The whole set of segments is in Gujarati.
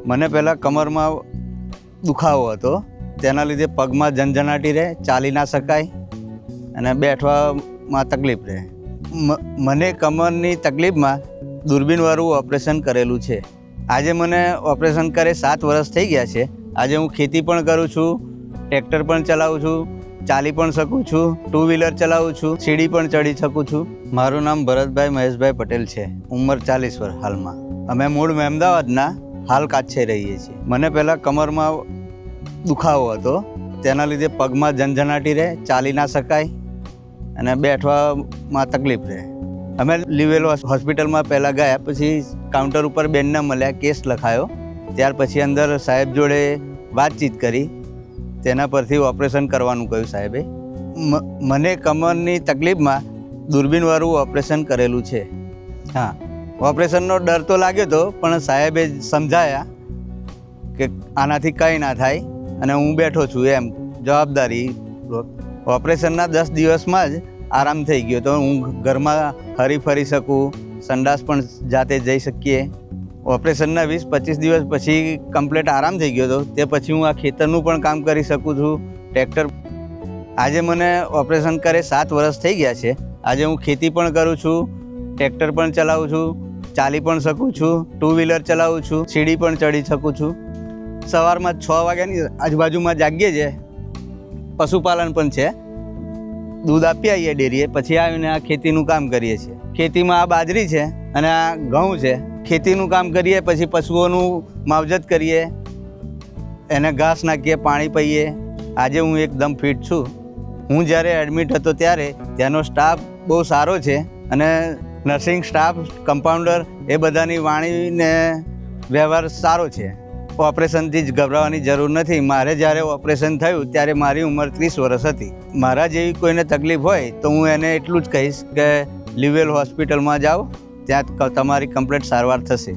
મને પહેલાં કમરમાં દુખાવો હતો, તેના લીધે પગમાં ઝંઝનાટી રહે, ચાલી ના શકાય અને બેઠવામાં તકલીફ રહે. મને કમરની તકલીફમાં દૂરબીનવાળું ઓપરેશન કરેલું છે. આજે મને ઓપરેશન કરે 7 વર્ષ થઈ ગયા છે. આજે હું ખેતી પણ કરું છું, ટ્રેક્ટર પણ ચલાવું છું, ચાલી પણ શકું છું, 2 વ્હીલર ચલાવું છું, સીડી પણ ચડી શકું છું. મારું નામ ભરતભાઈ મહેશભાઈ પટેલ છે. ઉંમર 40 વર્ષ હાલમાં. અમે મૂળ અમદાવાદના, હાલ કાછે રહીએ છીએ. મને પહેલાં કમરમાં દુખાવો હતો, તેના લીધે પગમાં ઝંઝનાટી રહે, ચાલી ના શકાય અને બેઠવામાં તકલીફ રહે. અમે લીવેલ હોસ્પિટલમાં પહેલાં ગયા, પછી કાઉન્ટર ઉપર બેનને મળ્યા, કેસ લખાયો. ત્યાર પછી અંદર સાહેબ જોડે વાતચીત કરી, તેના પરથી ઓપરેશન કરવાનું કહ્યું સાહેબે. મને કમરની તકલીફમાં દૂરબીનવાળું ઓપરેશન કરેલું છે. હા, ઓપરેશનનો ડર તો લાગ્યો હતો, પણ સાહેબે સમજાયા કે આનાથી કંઈ ના થાય અને હું બેઠો છું એમ જવાબદારી. ઓપરેશનના 10 દિવસમાં જ આરામ થઈ ગયો, તો હું ઘરમાં હરી ફરી શકું, સંડાસ પણ જાતે જઈ શકીએ. ઓપરેશનના 20-25 દિવસ પછી કમ્પ્લીટ આરામ થઈ ગયો હતો. તે પછી હું આ ખેતરનું પણ કામ કરી શકું છું, ટ્રેક્ટર. આજે મને ઓપરેશન કરે 7 વર્ષ થઈ ગયા છે. આજે હું ખેતી પણ કરું છું, ટ્રેક્ટર પણ ચલાવું છું, ચાલી પણ શકું છું, 2 વ્હીલર ચલાવું છું, સીડી પણ ચડી શકું છું. સવારમાં 6 વાગ્યાની આજુબાજુમાં જાગીએ છીએ. પશુપાલન પણ છે, દૂધ આપી આવીએ ડેરીએ, પછી આવીને આ ખેતીનું કામ કરીએ છીએ. ખેતીમાં આ બાજરી છે અને આ ઘઉં છે. ખેતીનું કામ કરીએ, પછી પશુઓનું માવજત કરીએ, એને ઘાસ નાખીએ, પાણી પીએ. આજે હું એકદમ ફિટ છું. હું જ્યારે એડમિટ હતો ત્યારે ત્યાંનો સ્ટાફ બહુ સારો છે અને નર્સિંગ સ્ટાફ, કમ્પાઉન્ડર, એ બધાની વાણીને વ્યવહાર સારો છે. ઓપરેશનથી જ ગભરાવાની જરૂર નથી. મારે જ્યારે ઓપરેશન થયું ત્યારે મારી ઉંમર 30 વર્ષ હતી. મારા જેવી કોઈને તકલીફ હોય તો હું એને એટલું જ કહીશ કે લીવેલ હોસ્પિટલમાં જાઓ, ત્યાં તમારી કમ્પ્લીટ સારવાર થશે.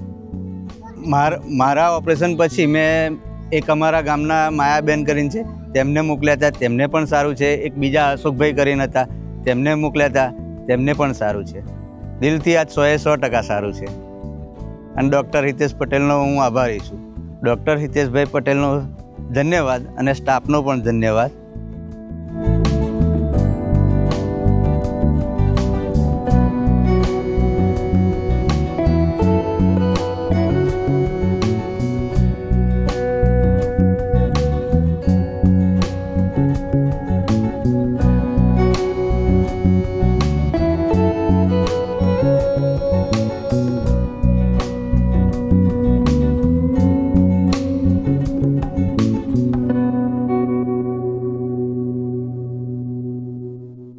મારા ઓપરેશન પછી મેં એક અમારા ગામના માયાબેન કરીને છે, તેમને મોકલ્યા હતા, તેમને પણ સારું છે. એક બીજા અશોકભાઈ કરીને હતા, તેમને મોકલ્યા હતા, તેમને પણ સારું છે. દિલથી આજ 100% સારું છે. અને ડૉક્ટર હિતેશ પટેલનો હું આભારી છું. ડૉક્ટર હિતેશભાઈ પટેલનો ધન્યવાદ અને સ્ટાફનો પણ ધન્યવાદ.